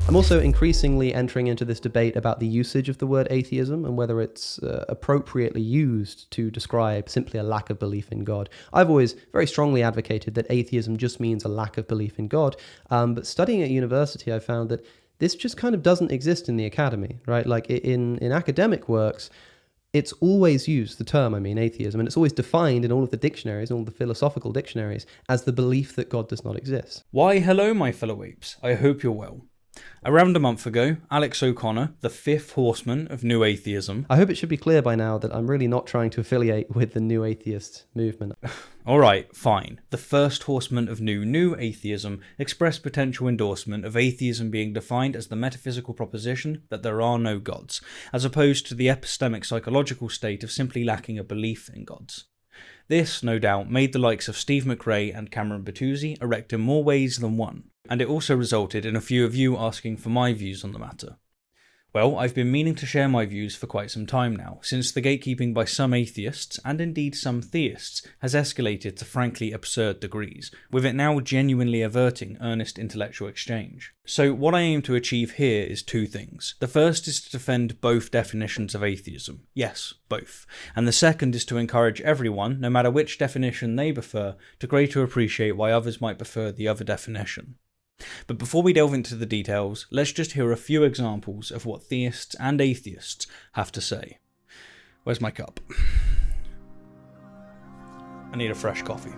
I'm also increasingly entering into this debate about the usage of the word atheism and whether it's appropriately used to describe simply a lack of belief in God. I've always very strongly advocated that atheism just means a lack of belief in God, but studying at university I found that this just kind of doesn't exist in the academy, right? Like in academic works, it's always used, the term, atheism, and it's always defined in all of the dictionaries, all the philosophical dictionaries, as the belief that God does not exist. Why, hello, my fellow apes. I hope you're well. Around a month ago, Alex O'Connor, the fifth horseman of New Atheism... I hope it should be clear by now that I'm really not trying to affiliate with the New Atheist movement. Alright, fine. The first horseman of New Atheism expressed potential endorsement of atheism being defined as the metaphysical proposition that there are no gods, as opposed to the epistemic psychological state of simply lacking a belief in gods. This, no doubt, made the likes of Steve McRae and Cameron Bertuzzi erect in more ways than one, and it also resulted in a few of you asking for my views on the matter. Well, I've been meaning to share my views for quite some time now, since the gatekeeping by some atheists, and indeed some theists, has escalated to frankly absurd degrees, with it now genuinely averting earnest intellectual exchange. So what I aim to achieve here is two things. The first is to defend both definitions of atheism. Yes, both. And the second is to encourage everyone, no matter which definition they prefer, to greater appreciate why others might prefer the other definition. But before we delve into the details, let's just hear a few examples of what theists and atheists have to say. Where's my cup? I need a fresh coffee.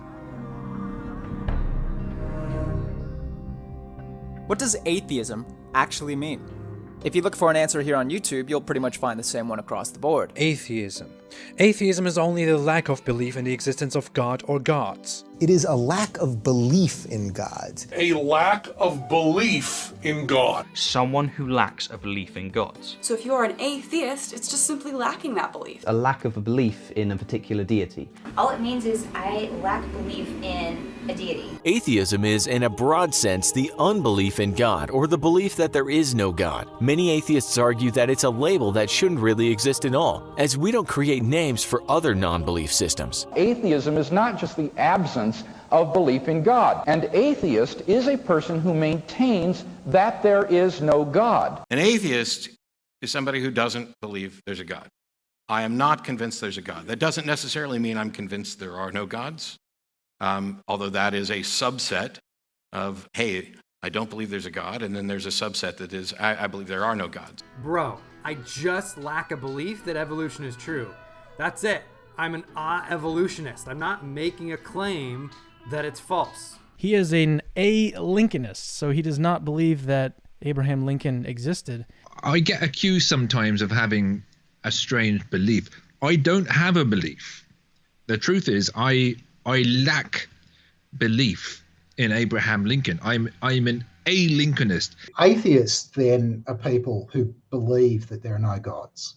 What does atheism actually mean? If you look for an answer here on YouTube, you'll pretty much find the same one across the board. Atheism. Atheism is only the lack of belief in the existence of God or gods. It is a lack of belief in God. A lack of belief in God. Someone who lacks a belief in gods. So if you're an atheist, it's just simply lacking that belief. A lack of a belief in a particular deity. All it means is I lack belief in a deity. Atheism is, in a broad sense, the unbelief in God, or the belief that there is no God. Many atheists argue that it's a label that shouldn't really exist at all, as we don't create names for other non-belief systems. Atheism is not just the absence of belief in God. An atheist is a person who maintains that there is no God. An atheist is somebody who doesn't believe there's a God. I am not convinced there's a God. That doesn't necessarily mean I'm convinced there are no gods, although that is a subset of, hey, I don't believe there's a God, and then there's a subset that is, I believe there are no gods. Bro, I just lack a belief that evolution is true. That's it. I'm an evolutionist. I'm not making a claim that it's false. He is an A-Lincolnist, so he does not believe that Abraham Lincoln existed. I get accused sometimes of having a strange belief. I don't have a belief. The truth is, I lack belief in Abraham Lincoln. I'm an A-Lincolnist. Atheists, then, are people who believe that there are no gods.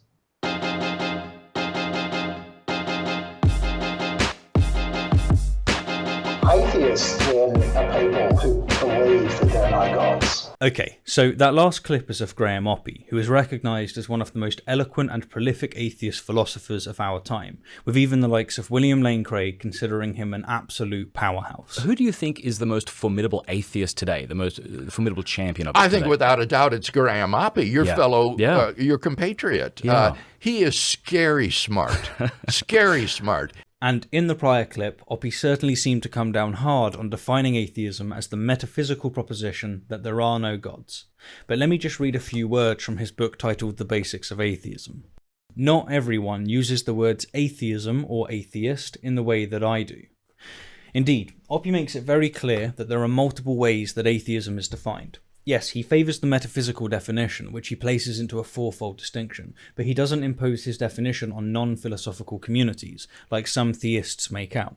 Atheists, then, are people who believe that there are no gods. Okay, so that last clip is of Graham Oppy, who is recognised as one of the most eloquent and prolific atheist philosophers of our time, with even the likes of William Lane Craig considering him an absolute powerhouse. Who do you think is the most formidable atheist today, the most formidable champion of it I think today? without a doubt it's Graham Oppy, your fellow, your compatriot. Yeah. He is scary smart, scary smart. And in the prior clip, Oppy certainly seemed to come down hard on defining atheism as the metaphysical proposition that there are no gods. But let me just read a few words from his book titled The Basics of Atheism. Not everyone uses the words atheism or atheist in the way that I do. Indeed, Oppy makes it very clear that there are multiple ways that atheism is defined. Yes, he favours the metaphysical definition, which he places into a fourfold distinction, but he doesn't impose his definition on non-philosophical communities, like some theists make out.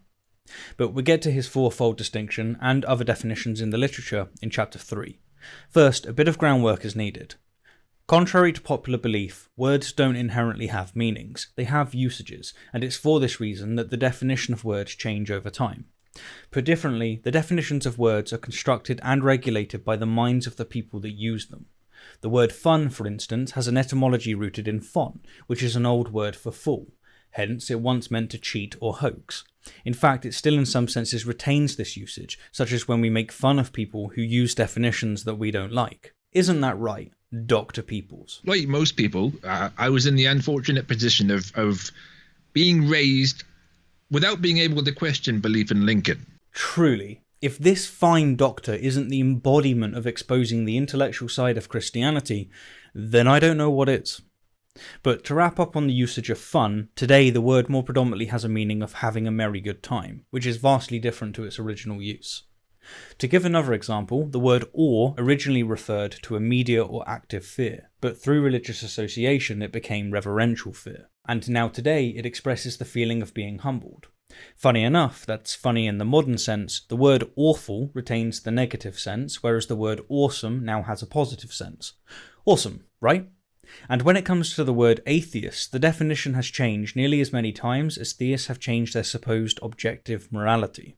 But we'll get to his fourfold distinction and other definitions in the literature in chapter 3. First, a bit of groundwork is needed. Contrary to popular belief, words don't inherently have meanings, they have usages, and it's for this reason that the definition of words change over time. Put differently, the definitions of words are constructed and regulated by the minds of the people that use them. The word fun, for instance, has an etymology rooted in fon, which is an old word for fool. Hence, it once meant to cheat or hoax. In fact, it still in some senses retains this usage, such as when we make fun of people who use definitions that we don't like. Isn't that right, Dr. Peoples? Like most people, I was in the unfortunate position of being raised without being able to question belief in Lincoln. Truly, if this fine doctor isn't the embodiment of exposing the intellectual side of Christianity, then I don't know what is. But to wrap up on the usage of fun, today the word more predominantly has a meaning of having a merry good time, which is vastly different to its original use. To give another example, the word awe originally referred to immediate or active fear, but through religious association it became reverential fear, and now today it expresses the feeling of being humbled. Funny enough, that's funny in the modern sense, the word awful retains the negative sense, whereas the word awesome now has a positive sense. Awesome, right? And when it comes to the word atheist, the definition has changed nearly as many times as theists have changed their supposed objective morality.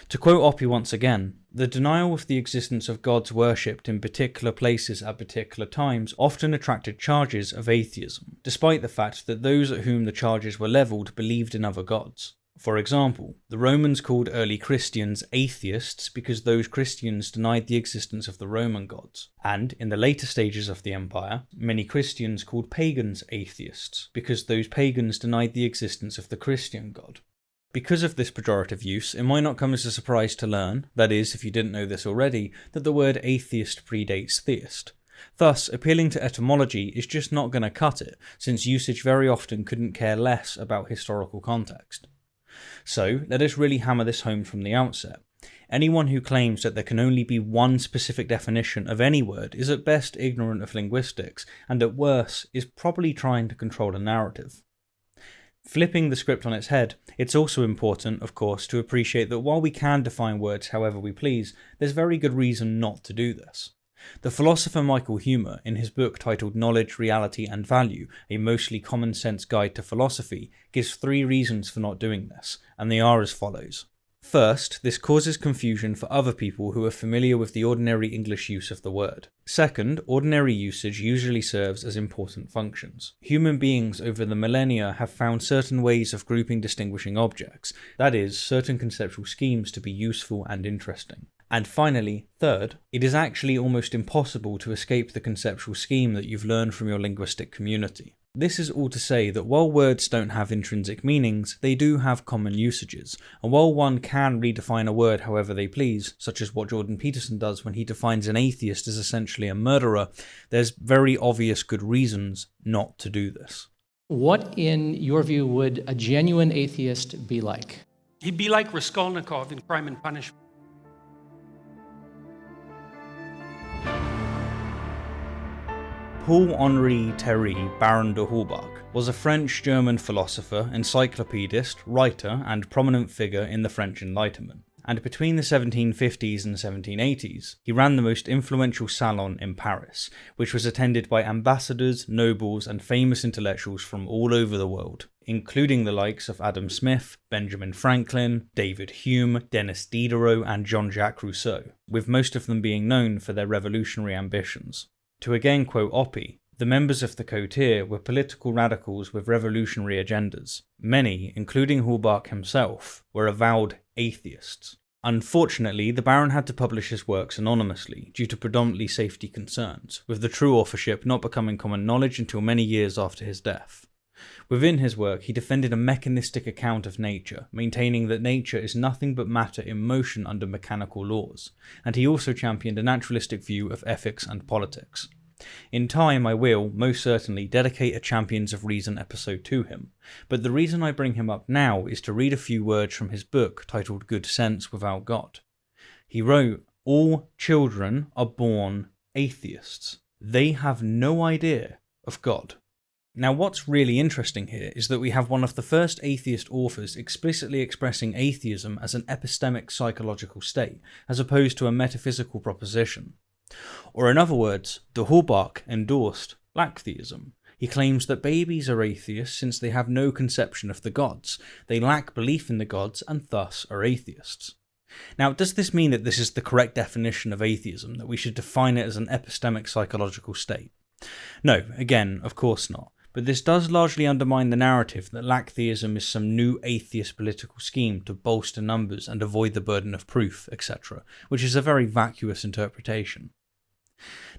To quote Oppy once again, the denial of the existence of gods worshipped in particular places at particular times often attracted charges of atheism, despite the fact that those at whom the charges were levelled believed in other gods. For example, the Romans called early Christians atheists because those Christians denied the existence of the Roman gods. And, in the later stages of the empire, many Christians called pagans atheists because those pagans denied the existence of the Christian god. Because of this pejorative use, it might not come as a surprise to learn, that is, if you didn't know this already, that the word atheist predates theist. Thus, appealing to etymology is just not going to cut it, since usage very often couldn't care less about historical context. So, let us really hammer this home from the outset. Anyone who claims that there can only be one specific definition of any word is at best ignorant of linguistics, and at worst is probably trying to control a narrative. Flipping the script on its head, it's also important, of course, to appreciate that while we can define words however we please, there's very good reason not to do this. The philosopher Michael Huemer, in his book titled Knowledge, Reality and Value, a mostly common-sense guide to philosophy, gives 3 reasons for not doing this, and they are as follows. First, this causes confusion for other people who are familiar with the ordinary English use of the word. Second, ordinary usage usually serves as important functions. Human beings over the millennia have found certain ways of grouping distinguishing objects, that is, certain conceptual schemes to be useful and interesting. And finally, third, it is actually almost impossible to escape the conceptual scheme that you've learned from your linguistic community. This is all to say that while words don't have intrinsic meanings, they do have common usages, and while one can redefine a word however they please, such as what Jordan Peterson does when he defines an atheist as essentially a murderer, there's very obvious good reasons not to do this. What, in your view, would a genuine atheist be like? He'd be like Raskolnikov in Crime and Punishment. Paul-Henri Thierry Baron de Holbach was a French-German philosopher, encyclopedist, writer, and prominent figure in the French Enlightenment. And between the 1750s and 1780s, he ran the most influential salon in Paris, which was attended by ambassadors, nobles, and famous intellectuals from all over the world, including the likes of Adam Smith, Benjamin Franklin, David Hume, Denis Diderot, and Jean-Jacques Rousseau, with most of them being known for their revolutionary ambitions. To again quote Oppy, the members of the coterie were political radicals with revolutionary agendas. Many, including Holbach himself, were avowed atheists. Unfortunately, the Baron had to publish his works anonymously due to predominantly safety concerns, with the true authorship not becoming common knowledge until many years after his death. Within his work, he defended a mechanistic account of nature, maintaining that nature is nothing but matter in motion under mechanical laws, and he also championed a naturalistic view of ethics and politics. In time, I will, most certainly, dedicate a Champions of Reason episode to him, but the reason I bring him up now is to read a few words from his book titled Good Sense Without God. He wrote, "All children are born atheists. They have no idea of God." Now, what's really interesting here is that we have one of the first atheist authors explicitly expressing atheism as an epistemic psychological state, as opposed to a metaphysical proposition. Or in other words, de Holbach endorsed lacktheism. He claims that babies are atheists since they have no conception of the gods, they lack belief in the gods and thus are atheists. Now, does this mean that this is the correct definition of atheism, that we should define it as an epistemic psychological state? No, again, of course not. But this does largely undermine the narrative that lacktheism is some new atheist political scheme to bolster numbers and avoid the burden of proof, etc., which is a very vacuous interpretation.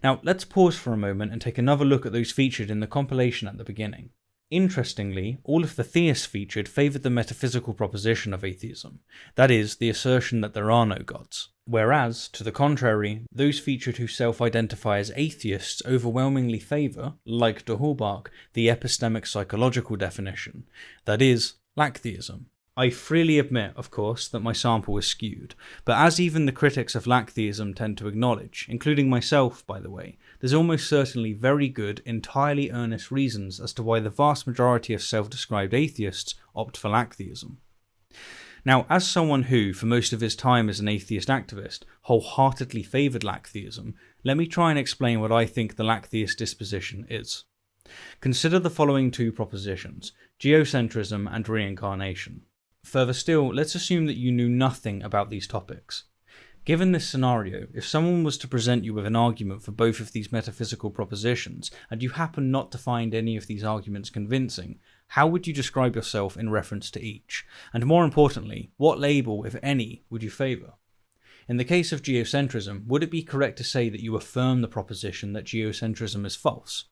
Now, let's pause for a moment and take another look at those featured in the compilation at the beginning. Interestingly, all of the theists featured favoured the metaphysical proposition of atheism, that is, the assertion that there are no gods. Whereas, to the contrary, those featured who self-identify as atheists overwhelmingly favour, like de Holbach, the epistemic psychological definition, that is, lacktheism. I freely admit, of course, that my sample is skewed, but as even the critics of lacktheism tend to acknowledge, including myself, by the way, there's almost certainly very good, entirely earnest reasons as to why the vast majority of self-described atheists opt for lacktheism. Now, as someone who, for most of his time as an atheist activist, wholeheartedly favoured lacktheism, let me try and explain what I think the lacktheist disposition is. Consider the following two propositions: geocentrism and reincarnation. Further still, let's assume that you knew nothing about these topics. Given this scenario, if someone was to present you with an argument for both of these metaphysical propositions, and you happen not to find any of these arguments convincing, how would you describe yourself in reference to each? And more importantly, what label, if any, would you favour? In the case of geocentrism, would it be correct to say that you affirm the proposition that geocentrism is false?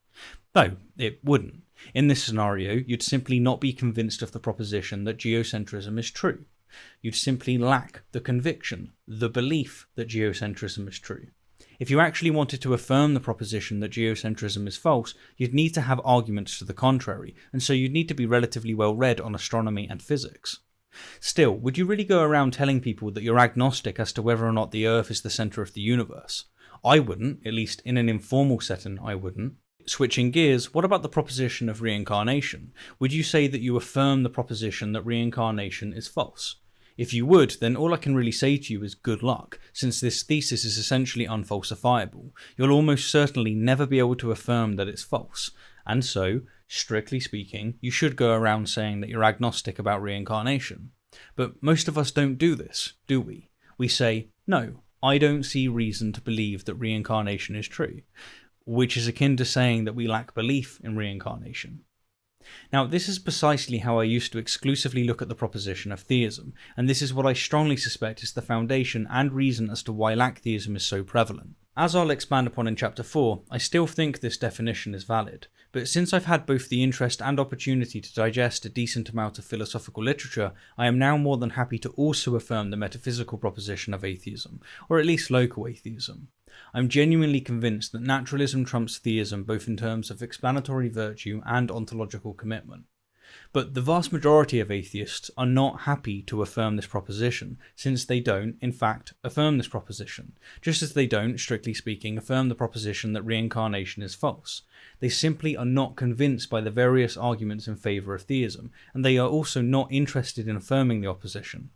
No, it wouldn't. In this scenario, you'd simply not be convinced of the proposition that geocentrism is true. You'd simply lack the conviction, the belief that geocentrism is true. If you actually wanted to affirm the proposition that geocentrism is false, you'd need to have arguments to the contrary, and so you'd need to be relatively well read on astronomy and physics. Still, would you really go around telling people that you're agnostic as to whether or not the Earth is the centre of the universe? I wouldn't, at least in an informal setting I wouldn't. Switching gears, what about the proposition of reincarnation? Would you say that you affirm the proposition that reincarnation is false? If you would, then all I can really say to you is good luck, since this thesis is essentially unfalsifiable. You'll almost certainly never be able to affirm that it's false, and so, strictly speaking, you should go around saying that you're agnostic about reincarnation. But most of us don't do this, do we? We say, no, I don't see reason to believe that reincarnation is true, which is akin to saying that we lack belief in reincarnation. Now, this is precisely how I used to exclusively look at the proposition of theism, and this is what I strongly suspect is the foundation and reason as to why lacktheism is so prevalent. As I'll expand upon in Chapter 4, I still think this definition is valid, but since I've had both the interest and opportunity to digest a decent amount of philosophical literature, I am now more than happy to also affirm the metaphysical proposition of atheism, or at least local atheism. I'm genuinely convinced that naturalism trumps theism both in terms of explanatory virtue and ontological commitment. But the vast majority of atheists are not happy to affirm this proposition, since they don't, in fact, affirm this proposition, just as they don't, strictly speaking, affirm the proposition that reincarnation is false. They simply are not convinced by the various arguments in favour of theism, and they are also not interested in affirming the opposition.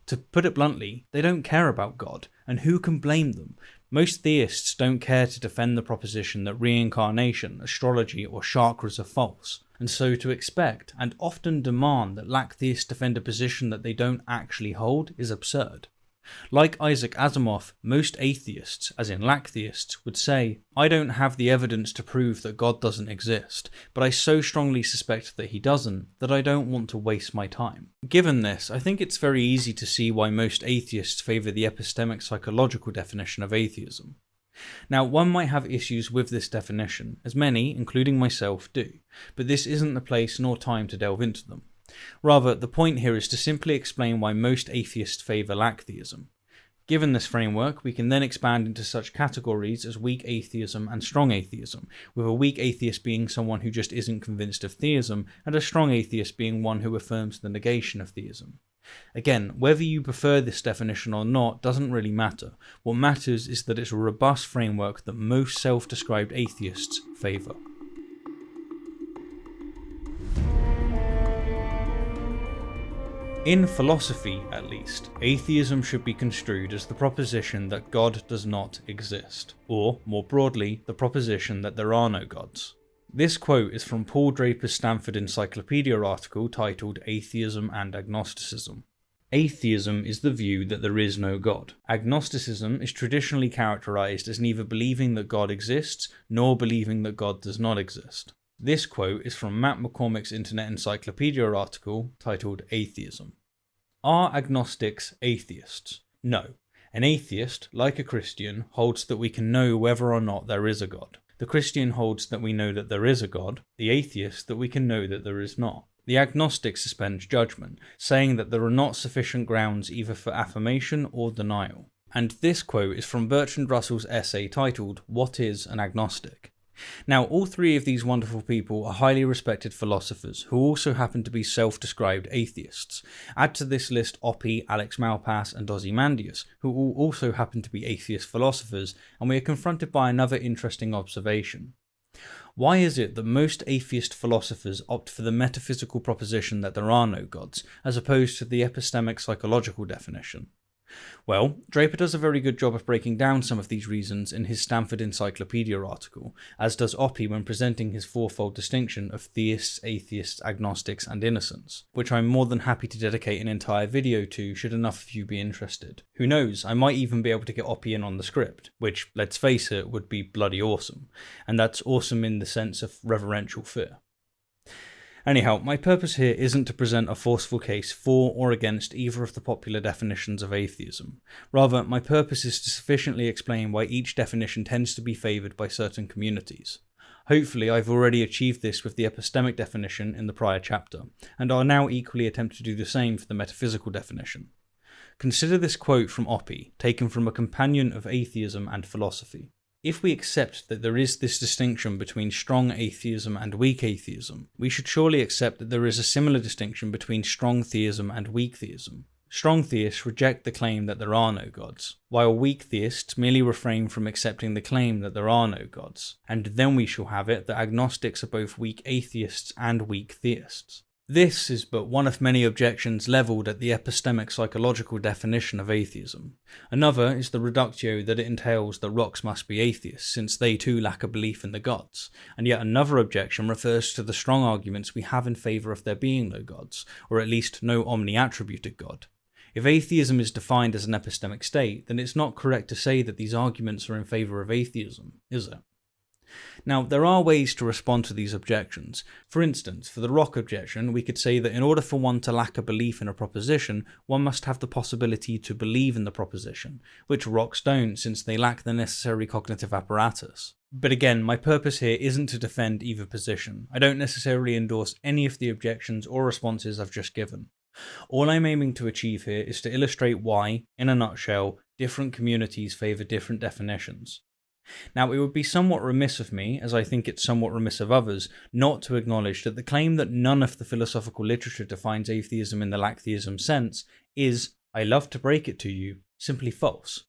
To put it bluntly, they don't care about God, and who can blame them? Most theists don't care to defend the proposition that reincarnation, astrology, or chakras are false, and so to expect, and often demand, that lacktheists defend a position that they don't actually hold is absurd. Like Isaac Asimov, most atheists, as in lacktheists, would say, I don't have the evidence to prove that God doesn't exist, but I so strongly suspect that he doesn't, that I don't want to waste my time. Given this, I think it's very easy to see why most atheists favour the epistemic psychological definition of atheism. Now, one might have issues with this definition, as many, including myself, do, but this isn't the place nor time to delve into them. Rather, the point here is to simply explain why most atheists favour lacktheism. Given this framework, we can then expand into such categories as weak atheism and strong atheism, with a weak atheist being someone who just isn't convinced of theism, and a strong atheist being one who affirms the negation of theism. Again, whether you prefer this definition or not doesn't really matter. What matters is that it's a robust framework that most self-described atheists favour. In philosophy, at least, atheism should be construed as the proposition that God does not exist, or, more broadly, the proposition that there are no gods. This quote is from Paul Draper's Stanford Encyclopedia article titled Atheism and Agnosticism. Atheism is the view that there is no God. Agnosticism is traditionally characterized as neither believing that God exists, nor believing that God does not exist. This quote is from Matt McCormick's Internet Encyclopedia article titled Atheism. Are agnostics atheists? No. An atheist, like a Christian, holds that we can know whether or not there is a God. The Christian holds that we know that there is a God, the atheist that we can know that there is not. The agnostic suspends judgment, saying that there are not sufficient grounds either for affirmation or denial. And this quote is from Bertrand Russell's essay titled, "What is an Agnostic?" Now, all three of these wonderful people are highly respected philosophers who also happen to be self-described atheists. Add to this list Oppy, Alex Malpass, and Ozymandias, who all also happen to be atheist philosophers, and we are confronted by another interesting observation. Why is it that most atheist philosophers opt for the metaphysical proposition that there are no gods, as opposed to the epistemic psychological definition? Well, Draper does a very good job of breaking down some of these reasons in his Stanford Encyclopedia article, as does Oppy when presenting his fourfold distinction of theists, atheists, agnostics, and innocents, which I'm more than happy to dedicate an entire video to should enough of you be interested. Who knows, I might even be able to get Oppy in on the script, which, let's face it, would be bloody awesome, and that's awesome in the sense of reverential fear. Anyhow, my purpose here isn't to present a forceful case for or against either of the popular definitions of atheism. Rather, my purpose is to sufficiently explain why each definition tends to be favoured by certain communities. Hopefully, I've already achieved this with the epistemic definition in the prior chapter, and I'll now equally attempt to do the same for the metaphysical definition. Consider this quote from Oppy, taken from a companion of atheism and philosophy. If we accept that there is this distinction between strong atheism and weak atheism, we should surely accept that there is a similar distinction between strong theism and weak theism. Strong theists reject the claim that there are no gods, while weak theists merely refrain from accepting the claim that there are no gods, and then we shall have it that agnostics are both weak atheists and weak theists. This is but one of many objections levelled at the epistemic psychological definition of atheism. Another is the reductio that it entails that rocks must be atheists, since they too lack a belief in the gods, and yet another objection refers to the strong arguments we have in favour of there being no gods, or at least no omni-attributed God. If atheism is defined as an epistemic state, then it's not correct to say that these arguments are in favour of atheism, is it? Now, there are ways to respond to these objections. For instance, for the rock objection, we could say that in order for one to lack a belief in a proposition, one must have the possibility to believe in the proposition, which rocks don't since they lack the necessary cognitive apparatus. But again, my purpose here isn't to defend either position. I don't necessarily endorse any of the objections or responses I've just given. All I'm aiming to achieve here is to illustrate why, in a nutshell, different communities favour different definitions. Now, it would be somewhat remiss of me, as I think it's somewhat remiss of others, not to acknowledge that the claim that none of the philosophical literature defines atheism in the lacktheism sense is, I love to break it to you, simply false.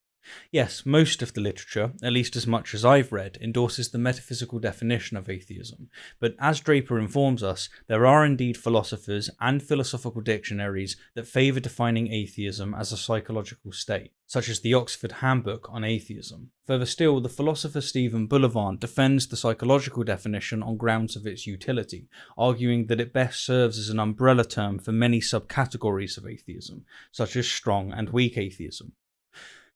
Yes, most of the literature, at least as much as I've read, endorses the metaphysical definition of atheism, but as Draper informs us, there are indeed philosophers and philosophical dictionaries that favour defining atheism as a psychological state, such as the Oxford Handbook on Atheism. Further still, the philosopher Stephen Bullivant defends the psychological definition on grounds of its utility, arguing that it best serves as an umbrella term for many subcategories of atheism, such as strong and weak atheism.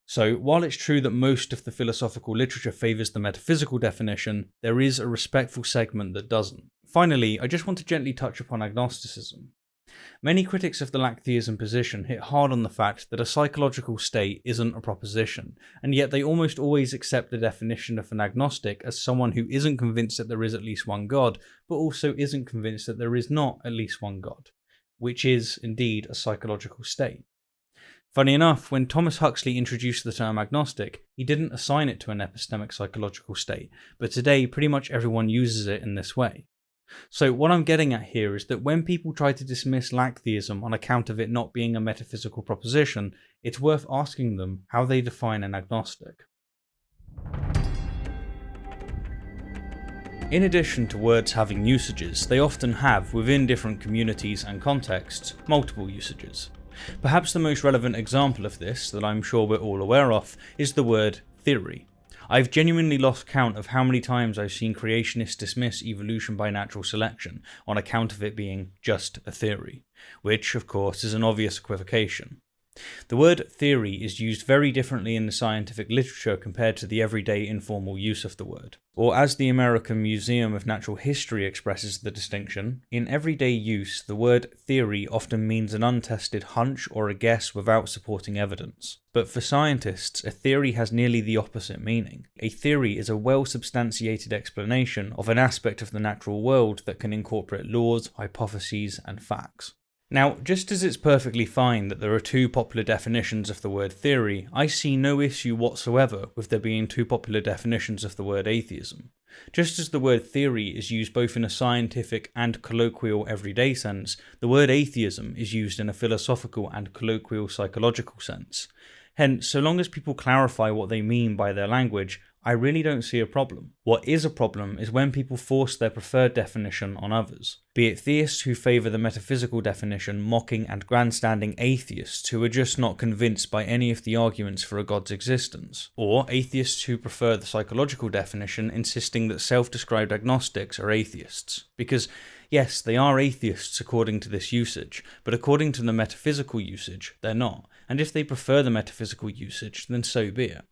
So, while it's true that most of the philosophical literature favours the metaphysical definition, there is a respectful segment that doesn't. Finally, I just want to gently touch upon agnosticism. Many critics of the lacktheism position hit hard on the fact that a psychological state isn't a proposition, and yet they almost always accept the definition of an agnostic as someone who isn't convinced that there is at least one God, but also isn't convinced that there is not at least one God, which is indeed a psychological state. Funny enough, when Thomas Huxley introduced the term agnostic, he didn't assign it to an epistemic psychological state, but today pretty much everyone uses it in this way. So what I'm getting at here is that when people try to dismiss lacktheism on account of it not being a metaphysical proposition, it's worth asking them how they define an agnostic. In addition to words having usages, they often have, within different communities and contexts, multiple usages. Perhaps the most relevant example of this, that I'm sure we're all aware of, is the word theory. I've genuinely lost count of how many times I've seen creationists dismiss evolution by natural selection on account of it being just a theory, which, of course, is an obvious equivocation. The word theory is used very differently in the scientific literature compared to the everyday informal use of the word. Or as the American Museum of Natural History expresses the distinction, in everyday use the word theory often means an untested hunch or a guess without supporting evidence. But for scientists, a theory has nearly the opposite meaning. A theory is a well-substantiated explanation of an aspect of the natural world that can incorporate laws, hypotheses, and facts. Now, just as it's perfectly fine that there are two popular definitions of the word theory, I see no issue whatsoever with there being two popular definitions of the word atheism. Just as the word theory is used both in a scientific and colloquial everyday sense, the word atheism is used in a philosophical and colloquial psychological sense. Hence, so long as people clarify what they mean by their language, I really don't see a problem. What is a problem is when people force their preferred definition on others, be it theists who favour the metaphysical definition mocking and grandstanding atheists who are just not convinced by any of the arguments for a god's existence, or atheists who prefer the psychological definition insisting that self-described agnostics are atheists. Because yes, they are atheists according to this usage, but according to the metaphysical usage, they're not, and if they prefer the metaphysical usage, then so be it.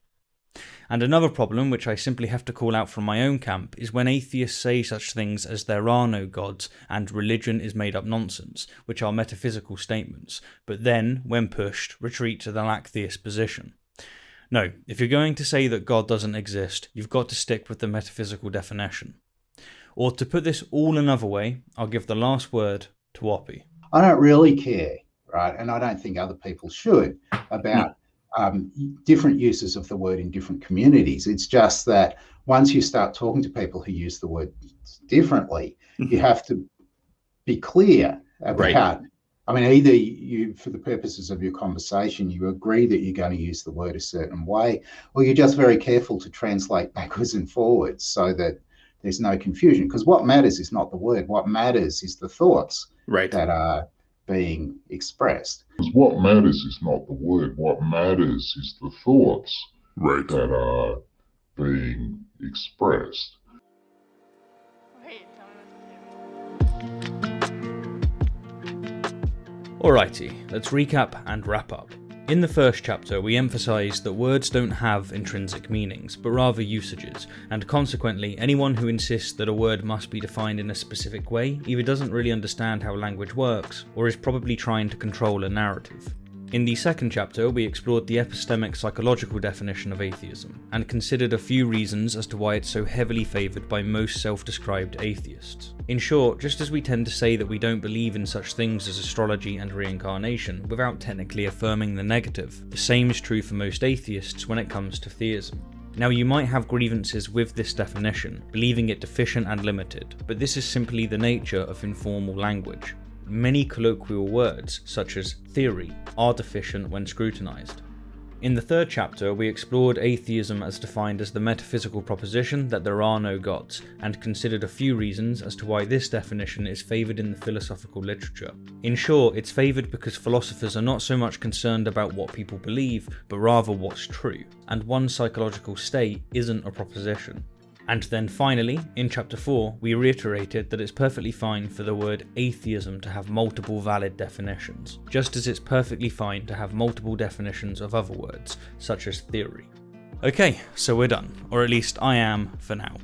And another problem, which I simply have to call out from my own camp, is when atheists say such things as there are no gods and religion is made up nonsense, which are metaphysical statements, but then, when pushed, retreat to the lack-theist position. No, if you're going to say that God doesn't exist, you've got to stick with the metaphysical definition. Or to put this all another way, I'll give the last word to Oppy. I don't really care, right, and I don't think other people should, about different uses of the word in different communities. It's just that once you start talking to people who use the word differently, you have to be clear about, I mean, either you, for the purposes of your conversation, you agree that you're going to use the word a certain way, or you're just very careful to translate backwards and forwards so that there's no confusion. Because what matters is not the word. What matters is the thoughts that are being expressed. Because what matters is not the word. What matters is the thoughts that are being expressed. Alrighty, let's recap and wrap up. In the first chapter, we emphasised that words don't have intrinsic meanings, but rather usages, and consequently, anyone who insists that a word must be defined in a specific way either doesn't really understand how language works, or is probably trying to control a narrative. In the second chapter, we explored the epistemic psychological definition of atheism, and considered a few reasons as to why it's so heavily favoured by most self-described atheists. In short, just as we tend to say that we don't believe in such things as astrology and reincarnation without technically affirming the negative, the same is true for most atheists when it comes to theism. Now, you might have grievances with this definition, believing it deficient and limited, but this is simply the nature of informal language. Many colloquial words, such as theory, are deficient when scrutinised. In the third chapter, we explored atheism as defined as the metaphysical proposition that there are no gods, and considered a few reasons as to why this definition is favoured in the philosophical literature. In short, it's favoured because philosophers are not so much concerned about what people believe, but rather what's true, and one psychological state isn't a proposition. And then finally, in chapter 4, we reiterated that it's perfectly fine for the word atheism to have multiple valid definitions, just as it's perfectly fine to have multiple definitions of other words, such as theory. Okay, so we're done, or at least I am for now.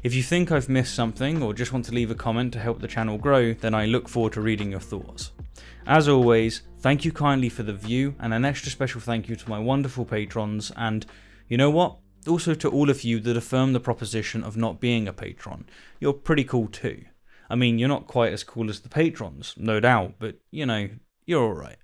If you think I've missed something, or just want to leave a comment to help the channel grow, then I look forward to reading your thoughts. As always, thank you kindly for the view, and an extra special thank you to my wonderful patrons, and you know what? Also to all of you that affirm the proposition of not being a patron. You're pretty cool too. I mean, you're not quite as cool as the patrons, no doubt, but you know, you're alright.